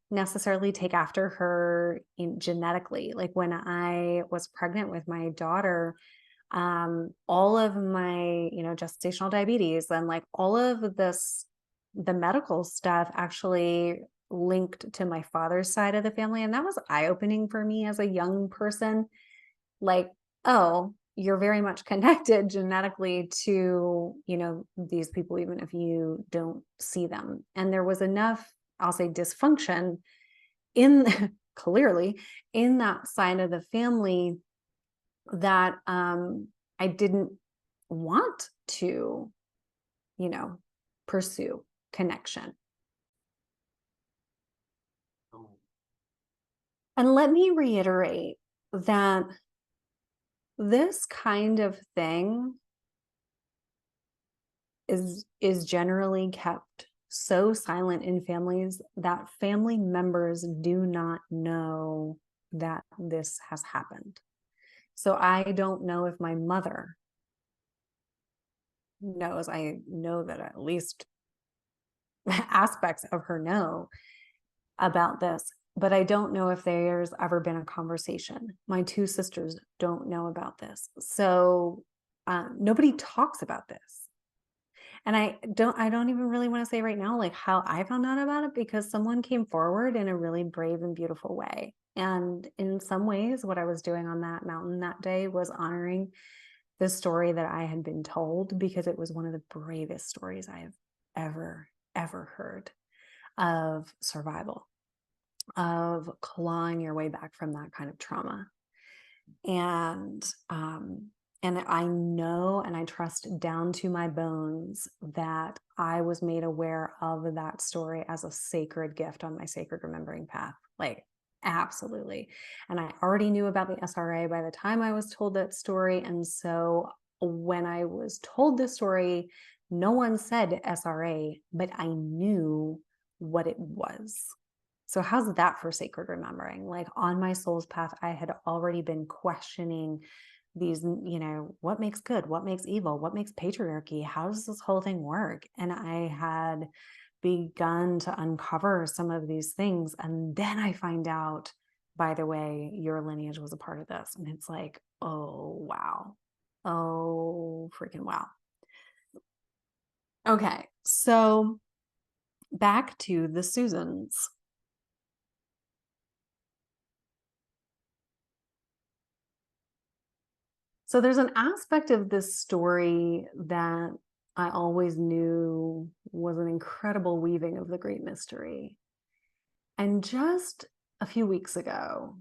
necessarily take after her genetically. Like when I was pregnant with my daughter, all of my, gestational diabetes and like all of this, the medical stuff actually linked to my father's side of the family. And that was eye-opening for me as a young person. Like, oh, you're very much connected genetically to, these people, even if you don't see them. And there was enough, I'll say, dysfunction clearly in that side of the family that I didn't want to, pursue connection. And let me reiterate that This kind of thing is generally kept so silent in families that family members do not know that this has happened. So I don't know if my mother knows. I know that at least aspects of her know about this, but I don't know if there's ever been a conversation. My two sisters don't know about this. So nobody talks about this. And I don't even really want to say right now, like how I found out about it, because someone came forward in a really brave and beautiful way. And in some ways, what I was doing on that mountain that day was honoring the story that I had been told, because it was one of the bravest stories I have ever heard of survival, of clawing your way back from that kind of trauma. And I know and I trust down to my bones that I was made aware of that story as a sacred gift on my sacred remembering path. Like, absolutely. And I already knew about the SRA by the time I was told that story. And so when I was told the story, no one said SRA, but I knew what it was. So how's that for sacred remembering? Like, on my soul's path, I had already been questioning these, what makes good, what makes evil, what makes patriarchy, how does this whole thing work? And I had begun to uncover some of these things. And then I find out, by the way, your lineage was a part of this. And it's like, oh, wow. Oh, freaking wow. Okay, so back to the Susans. So there's an aspect of this story that I always knew was an incredible weaving of the great mystery. And just a few weeks ago,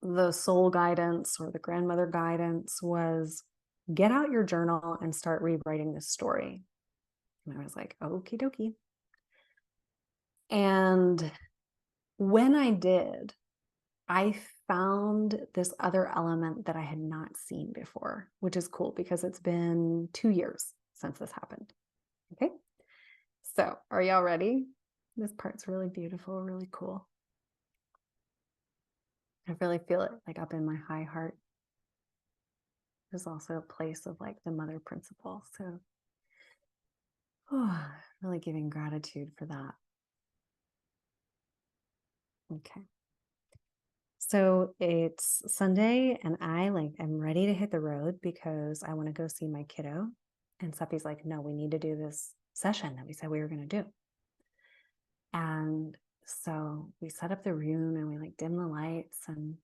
the soul guidance or the grandmother guidance was, get out your journal and start rewriting this story. And I was like, okie dokie. And when I did, I found this other element that I had not seen before, which is cool because it's been 2 years since this happened. Okay, so are y'all ready? This part's really beautiful, really cool. I really feel it like up in my high heart. There's also a place of like the mother principle. So really giving gratitude for that. Okay. So it's Sunday and I'm ready to hit the road because I want to go see my kiddo. And Sophie's like, no, we need to do this session that we said we were going to do. And so we set up the room and we like dim the lights, and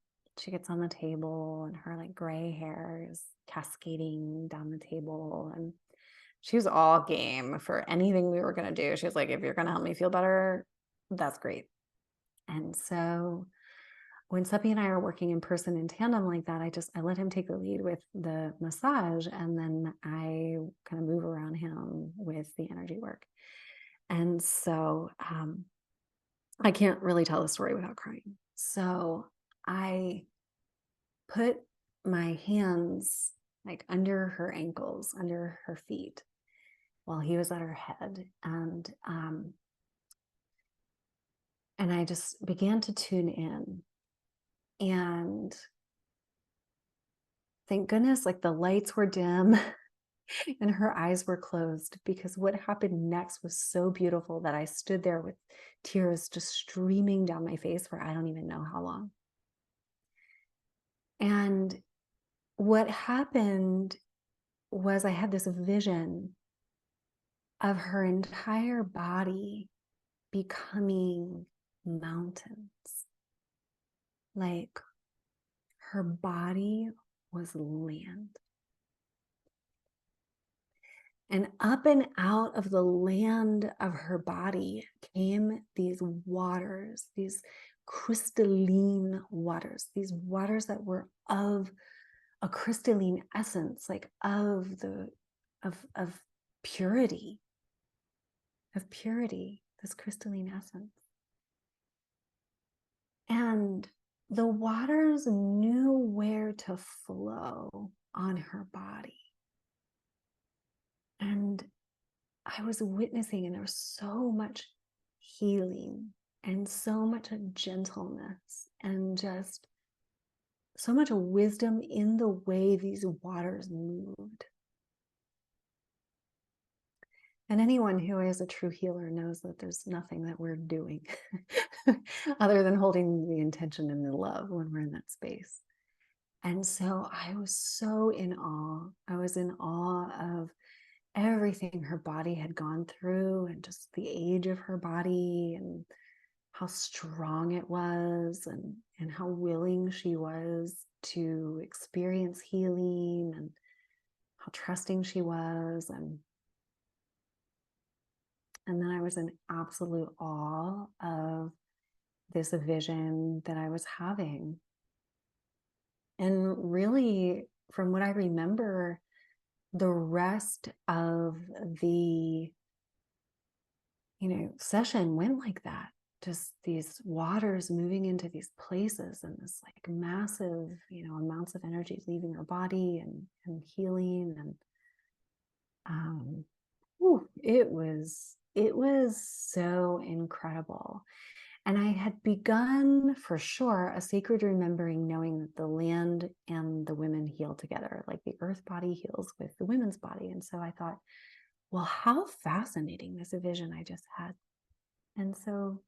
she gets on the table and her like gray hair is cascading down the table. And she was all game for anything we were going to do. She was like, if you're going to help me feel better, that's great. And so when Seppi and I are working in person in tandem like that, I let him take the lead with the massage, and then I kind of move around him with the energy work. And so I can't really tell the story without crying. So I put my hands like under her ankles, under her feet, while he was at her head, and I just began to tune in. And thank goodness, like the lights were dim and her eyes were closed, because what happened next was so beautiful that I stood there with tears just streaming down my face for I don't even know how long. And what happened was I had this vision of her entire body becoming mountains. Like her body was land. And up and out of the land of her body came these waters, these crystalline waters, these waters that were of a crystalline essence, like of purity, this crystalline essence. And the waters knew where to flow on her body. And I was witnessing, and there was so much healing and so much gentleness and just so much wisdom in the way these waters moved. And anyone who is a true healer knows that there's nothing that we're doing other than holding the intention and the love when we're in that space. And so I was so in awe. I was in awe of everything her body had gone through and just the age of her body and how strong it was and how willing she was to experience healing and how trusting she was. And then I was in absolute awe of this vision that I was having. And really, from what I remember, the rest of the, session went like that. Just these waters moving into these places and this like massive, amounts of energy leaving her body and healing. And it was so incredible. And I had begun for sure a sacred remembering, knowing that the land and the women heal together, like the earth body heals with the women's body. And so I thought, well, how fascinating, this vision I just had. And so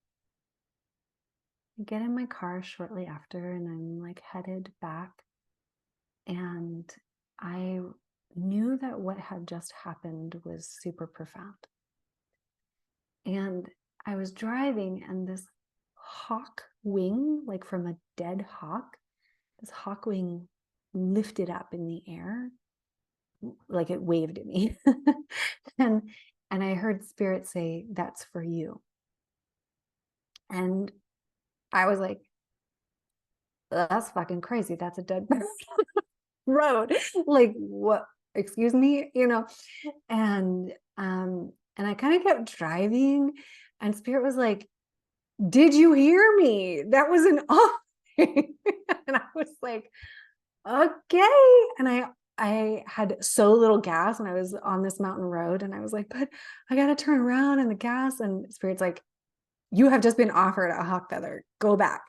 I get in my car shortly after, and I'm like headed back. And I knew that what had just happened was super profound. And I was driving, and this hawk wing, like from a dead hawk, this hawk wing lifted up in the air, like it waved at me. and I heard Spirit say, "That's for you." And I was like, that's fucking crazy. That's a dead road. Like, what? Excuse me, And I kind of kept driving, and Spirit was like, "Did you hear me? That was an offering." And I was like, okay. And I had so little gas, and I was on this mountain road, and I was like, but I got to turn around in the gas. And Spirit's like, "You have just been offered a hawk feather. Go back."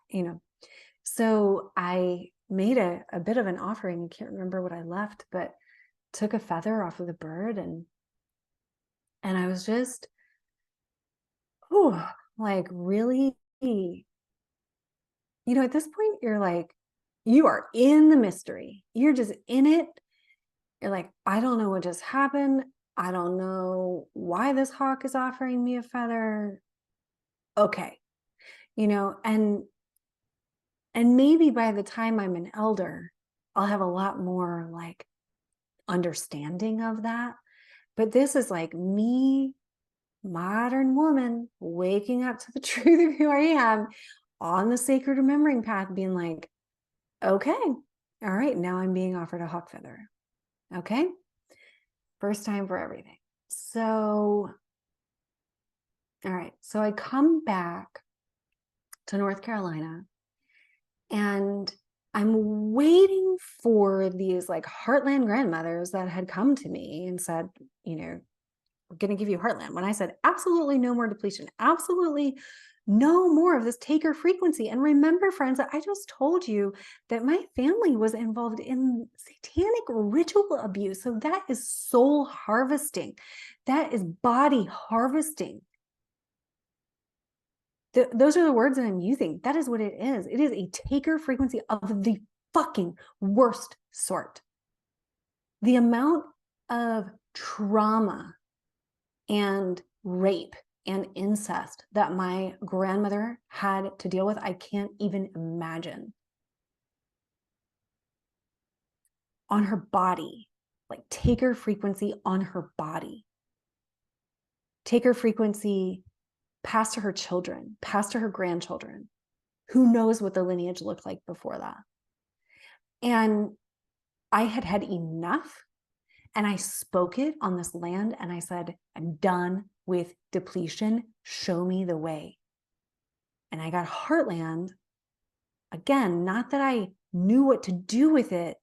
So I made a bit of an offering. I can't remember what I left, but took a feather off of the bird, and I was just, like really, at this point, you're like, you are in the mystery. You're just in it. You're like, I don't know what just happened. I don't know why this hawk is offering me a feather. Okay. And maybe by the time I'm an elder, I'll have a lot more like understanding of that. But this is like me, modern woman, waking up to the truth of who I am on the sacred remembering path, being like, okay, all right, now I'm being offered a hawk feather. Okay. First time for everything. So, all right. So I come back to North Carolina, and I'm waiting for these like Heartland grandmothers that had come to me and said, we're going to give you Heartland. When I said, absolutely no more depletion, absolutely no more of this taker frequency. And remember, friends, that I just told you that my family was involved in satanic ritual abuse. So that is soul harvesting. That is body harvesting. Those are the words that I'm using. That is what it is. It is a taker frequency of the fucking worst sort. The amount of trauma and rape and incest that my grandmother had to deal with, I can't even imagine. On her body, like taker frequency on her body. Taker frequency passed to her children, passed to her grandchildren. Who knows what the lineage looked like before that? And I had had enough, and I spoke it on this land, and I said, I'm done with depletion. Show me the way. And I got Heartland, again, not that I knew what to do with it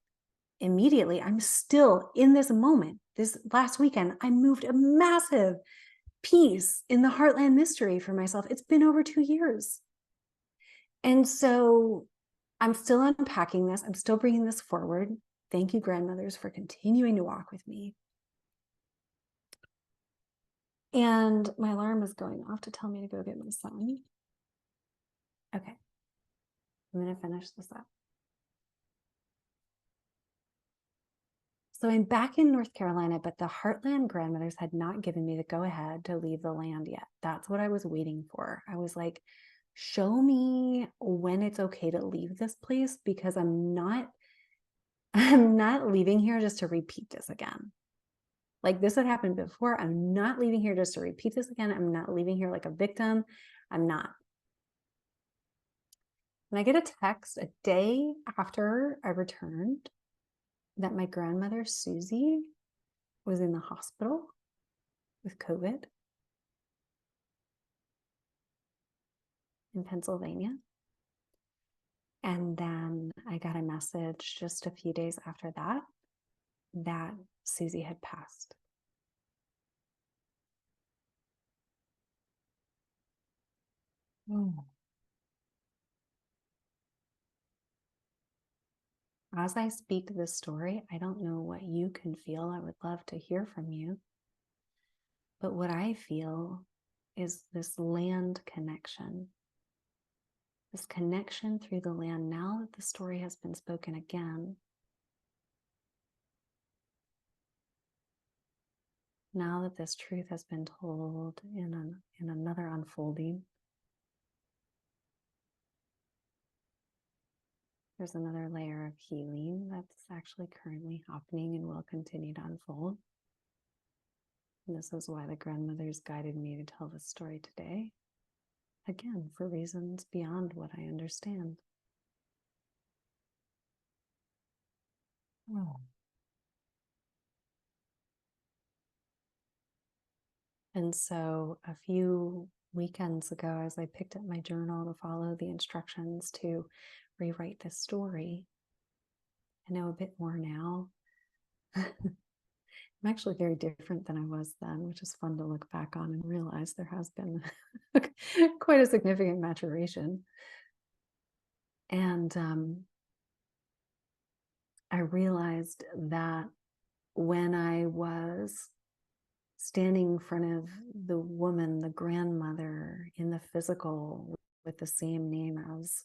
immediately. I'm still in this moment. This last weekend, I moved a massive piece in the Heartland mystery for myself. It's been over 2 years. And so I'm still unpacking this. I'm still bringing this forward. Thank you, grandmothers, for continuing to walk with me. And my alarm is going off to tell me to go get my son. Okay. I'm going to finish this up. So I'm back in North Carolina, but the Heartland grandmothers had not given me the go-ahead to leave the land yet. That's what I was waiting for. I was like, show me when it's okay to leave this place, because I'm not leaving here just to repeat this again. Like, this had happened before. I'm not leaving here just to repeat this again. I'm not leaving here like a victim. I'm not. And I get a text a day after I returned that my grandmother, Susie, was in the hospital with COVID in Pennsylvania. And then I got a message just a few days after that, that Susie had passed. Oh. As I speak this story, I don't know what you can feel. I would love to hear from you. But what I feel is this land connection. This connection through the land, now that the story has been spoken again. Now that this truth has been told in another unfolding, there's another layer of healing that's actually currently happening and will continue to unfold. And this is why the grandmothers guided me to tell this story today. Again, for reasons beyond what I understand. Oh. And so a few weekends ago, as I picked up my journal to follow the instructions to rewrite this story, I know a bit more now. I'm actually very different than I was then, which is fun to look back on and realize there has been quite a significant maturation. And I realized that when I was standing in front of the woman, the grandmother in the physical with the same name as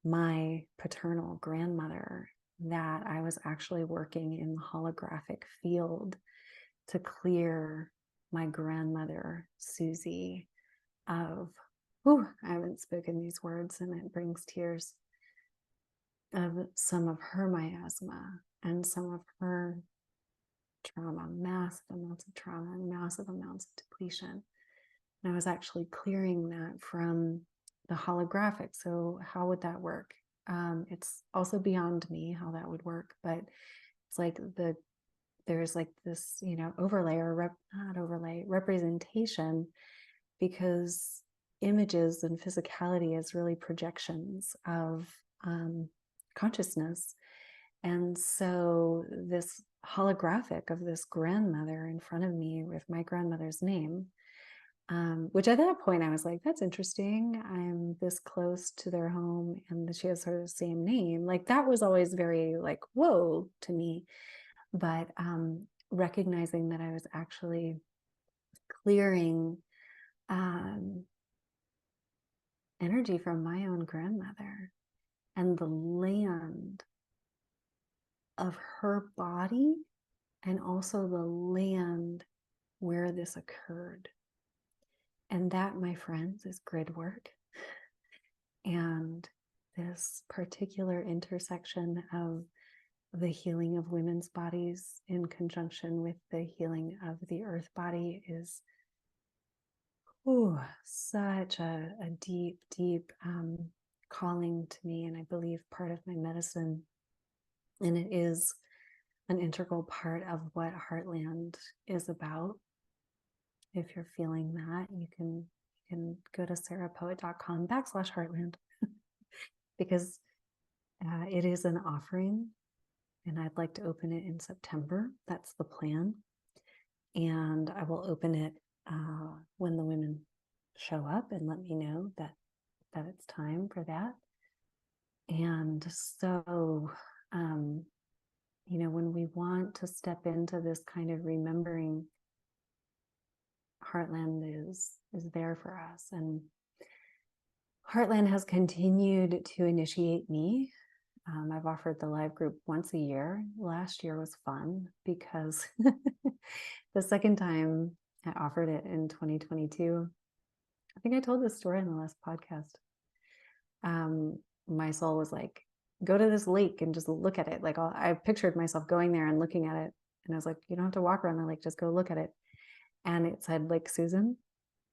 my paternal grandmother, that I was actually working in the holographic field to clear my grandmother, Susie, of, I haven't spoken these words and it brings tears, of some of her miasma and some of her trauma, massive amounts of trauma and massive amounts of depletion. And I was actually clearing that from the holographic. So how would that work? It's also beyond me how that would work, but it's like there's like this, overlay or not overlay, representation, because images and physicality is really projections of consciousness. And so this holographic of this grandmother in front of me with my grandmother's name, which at that point I was like, that's interesting. I'm this close to their home and she has her same name. Like, that was always very like, whoa to me. But recognizing that I was actually clearing energy from my own grandmother and the land of her body, and also the land where this occurred. And that, my friends, is grid work. And this particular intersection of the healing of women's bodies in conjunction with the healing of the earth body is such a deep, deep calling to me, and I believe part of my medicine. And it is an integral part of what Heartland is about. If you're feeling that, you can go to sarahpoet.com/Heartland because it is an offering, and I'd like to open it in September. That's the plan. And I will open it when the women show up and let me know that it's time for that. And so, when we want to step into this kind of remembering, Heartland is there for us. And Heartland has continued to initiate me. I've offered the live group once a year. Last year was fun because the second time I offered it in 2022, I think I told this story in the last podcast. My soul was like, go to this lake and just look at it. Like I pictured myself going there and looking at it. And I was like, you don't have to walk around the lake, just go look at it. And it said Lake Susan.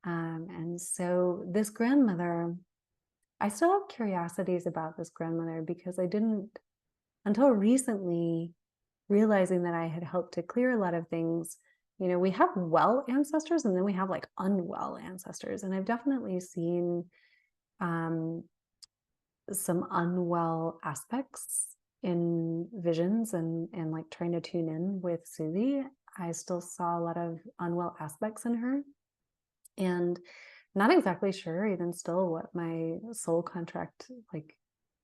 And so this grandmother, I still have curiosities about this grandmother because I didn't, until recently, realizing that I had helped to clear a lot of things. We have well ancestors and then we have like unwell ancestors. And I've definitely seen some unwell aspects in visions and like trying to tune in with Susie. I still saw a lot of unwell aspects in her, and not exactly sure even still what my soul contract like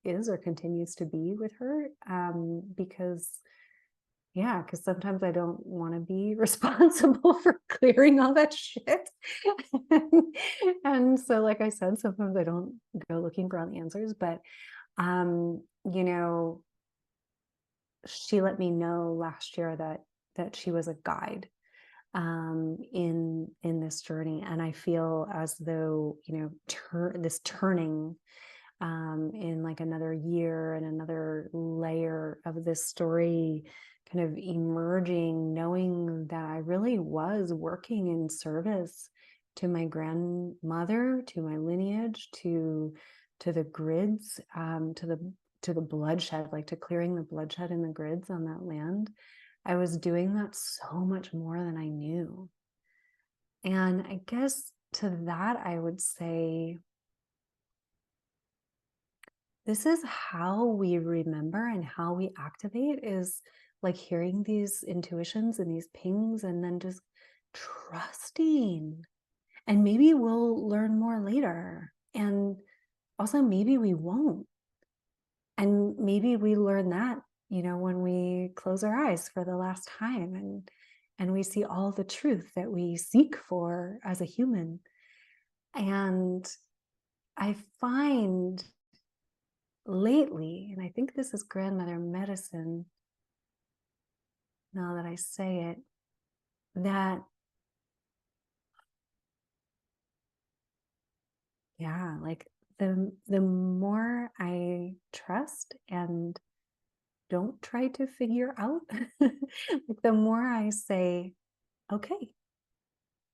is or continues to be with her, because sometimes I don't want to be responsible for clearing all that shit. And so, like I said, sometimes I don't go looking for all the answers, but she let me know last year that she was a guide in this journey. And I feel as though, this turning in like another year and another layer of this story kind of emerging, knowing that I really was working in service to my grandmother, to my lineage, to the grids, to the bloodshed, like to clearing the bloodshed in the grids on that land. I was doing that so much more than I knew. And I guess to that, I would say, this is how we remember and how we activate, is like hearing these intuitions and these pings and then just trusting. And maybe we'll learn more later. And also maybe we won't. And maybe we learn that, when we close our eyes for the last time and we see all the truth that we seek for as a human. And I find lately, and I think this is grandmother medicine, now that I say it, that like the more I trust and don't try to figure out, like the more I say, okay,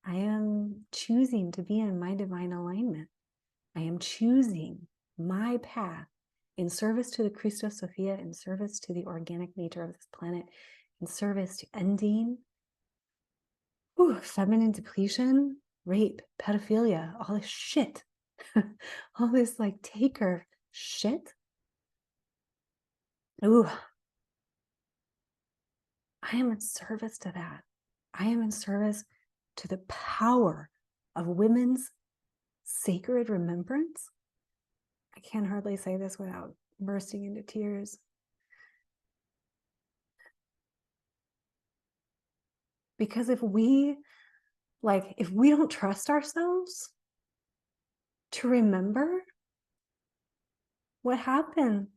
I am choosing to be in my divine alignment. I am choosing my path in service to the Christos Sophia, in service to the organic nature of this planet, in service to ending feminine depletion, rape, pedophilia, all this shit, all this like taker shit. I am in service to that. I am in service to the power of women's sacred remembrance. I can hardly say this without bursting into tears. Because if we don't trust ourselves to remember, what happens?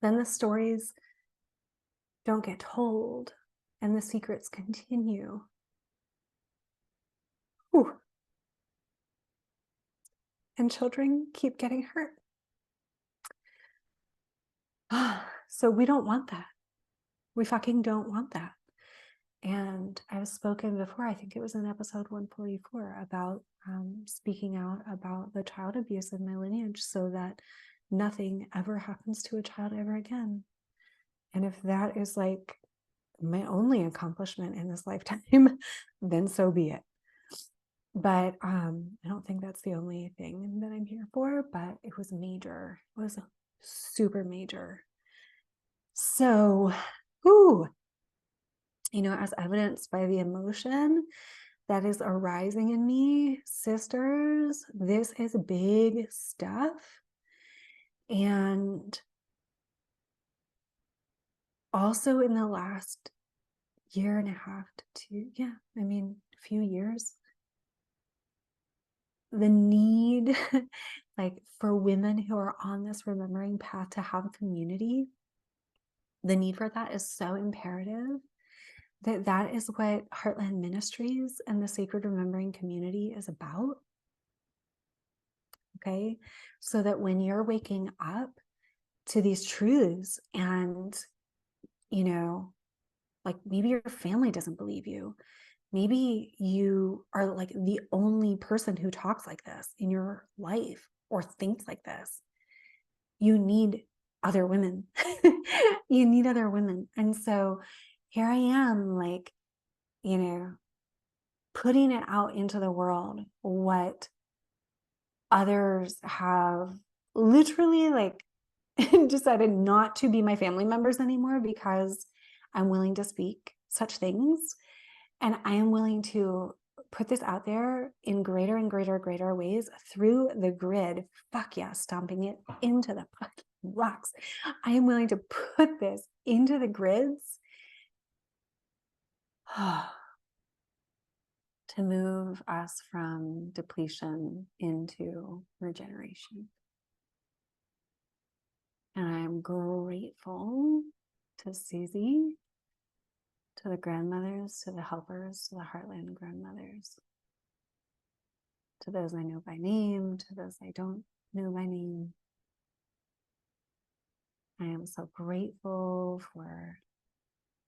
Then the stories don't get told and the secrets continue. Whew. And children keep getting hurt. So we don't want that. We fucking don't want that. And I've spoken before, I think it was in episode 144, about speaking out about the child abuse in my lineage so that nothing ever happens to a child ever again. And if that is like my only accomplishment in this lifetime, then so be it. But I don't think that's the only thing that I'm here for, but it was major. It was super major. So, as evidenced by the emotion that is arising in me, sisters, this is big stuff. And also in the last year and a half to a few years, the need like for women who are on this remembering path to have community, the need for that is so imperative that is what Heartland Ministries and the Sacred Remembering community is about. Okay, so that when you're waking up to these truths and like maybe your family doesn't believe you, maybe you are like the only person who talks like this in your life or thinks like this, you need other women. You need other women. And so here I am, like, putting it out into the world, what others have literally like decided not to be my family members anymore, because I'm willing to speak such things. And I am willing to put this out there in greater and greater ways through the grid. Fuck yeah, stomping it into the fucking rocks. I am willing to put this into the grids to move us from depletion into regeneration. And I'm grateful to Susie, to the grandmothers, to the helpers, to the Heartland grandmothers, to those I know by name, to those I don't know by name. I am so grateful for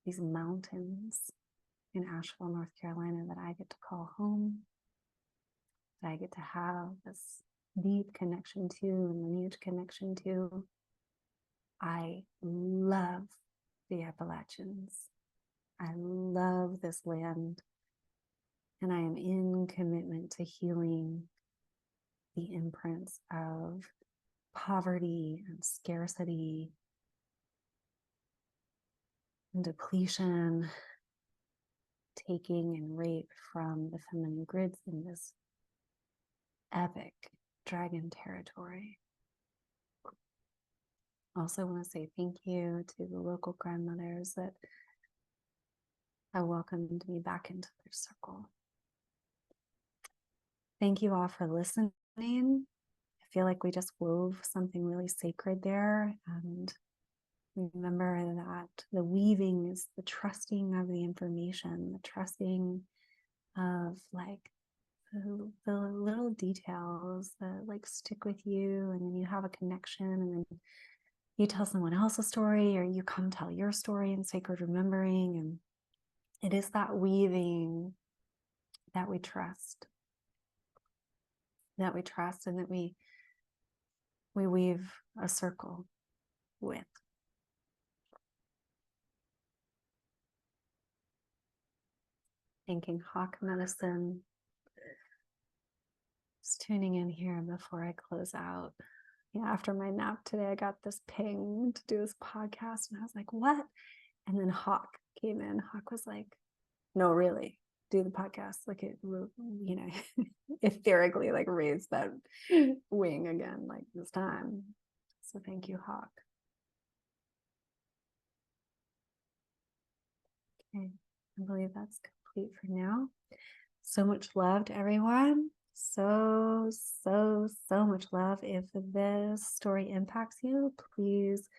these mountains in Asheville, North Carolina, that I get to call home, that I get to have this deep connection to and lineage connection to. I love the Appalachians. I love this land, and I am in commitment to healing the imprints of poverty and scarcity and depletion, taking and rape from the feminine grids in this epic dragon territory. Also want to say thank you to the local grandmothers that have welcomed me back into their circle. Thank you all for listening. I feel like we just wove something really sacred there. And remember that the weaving is the trusting of the information, the trusting of like the little details that like stick with you, and then you have a connection, and then you tell someone else a story, or you come tell your story in sacred remembering. And it is that weaving that we trust, and that we weave a circle with. Thanking Hawk Medicine. Just tuning in here before I close out. Yeah, after my nap today, I got this ping to do this podcast, and I was like, what? And then Hawk came in. Hawk was like, no, really, do the podcast. Like it, etherically like raised that wing again, like this time. So thank you, Hawk. Okay, I believe that's complete for now. So much love to everyone. So much love. If this story impacts you, please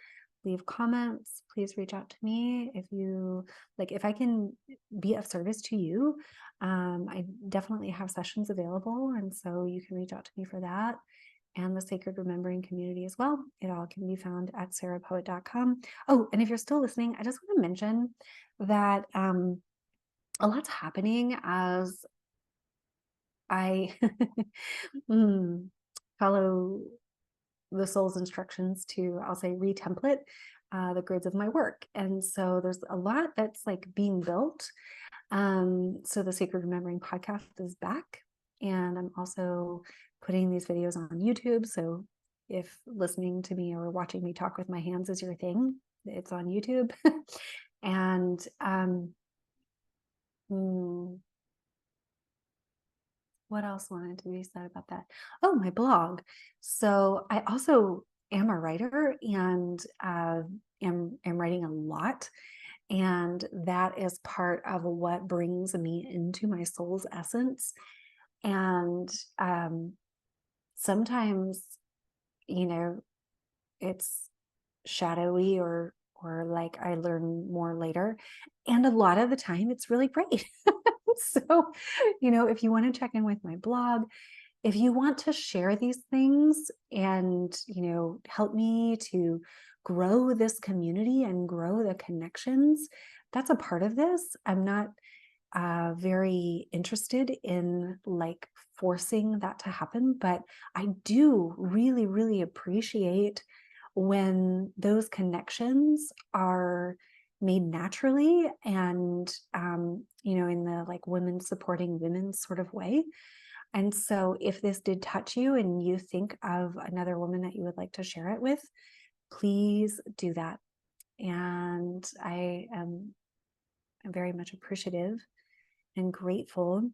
leave comments. Please reach out to me if you like, if I can be of service to you. I definitely have sessions available, and so you can reach out to me for that, and the Sacred Remembering community as well. It all can be found at sarahpoet.com. Oh, and if you're still listening, I just want to mention that a lot's happening as I follow the soul's instructions to, I'll say, retemplate the grids of my work. And so there's a lot that's like being built. So the Sacred Remembering podcast is back. And I'm also putting these videos on YouTube. So if listening to me or watching me talk with my hands is your thing, it's on YouTube. And what else wanted to be said about that? Oh, my blog. So I also am a writer and am writing a lot. And that is part of what brings me into my soul's essence. And sometimes, it's shadowy or like I learn more later. And a lot of the time it's really great. So, if you want to check in with my blog, if you want to share these things and, help me to grow this community and grow the connections, that's a part of this. I'm not very interested in like forcing that to happen, but I do really, really appreciate when those connections are made naturally and in the like women supporting women sort of way. And so if this did touch you and you think of another woman that you would like to share it with, please do that. And I am very much appreciative and grateful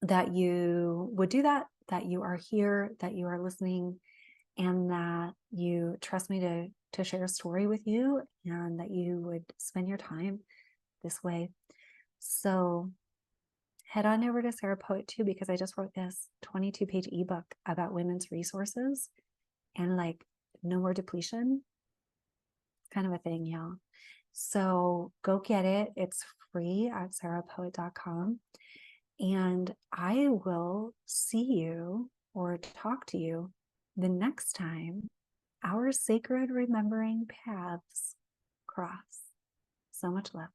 that you would do that, that you are here, that you are listening, and that you trust me to share a story with you, and that you would spend your time this way. So head on over to Sarah Poet too, because I just wrote this 22-page ebook about women's resources and like no more depletion. Kind of a thing, y'all. So go get it. It's free at sarahpoet.com. And I will see you or talk to you the next time our sacred remembering paths cross. So much love.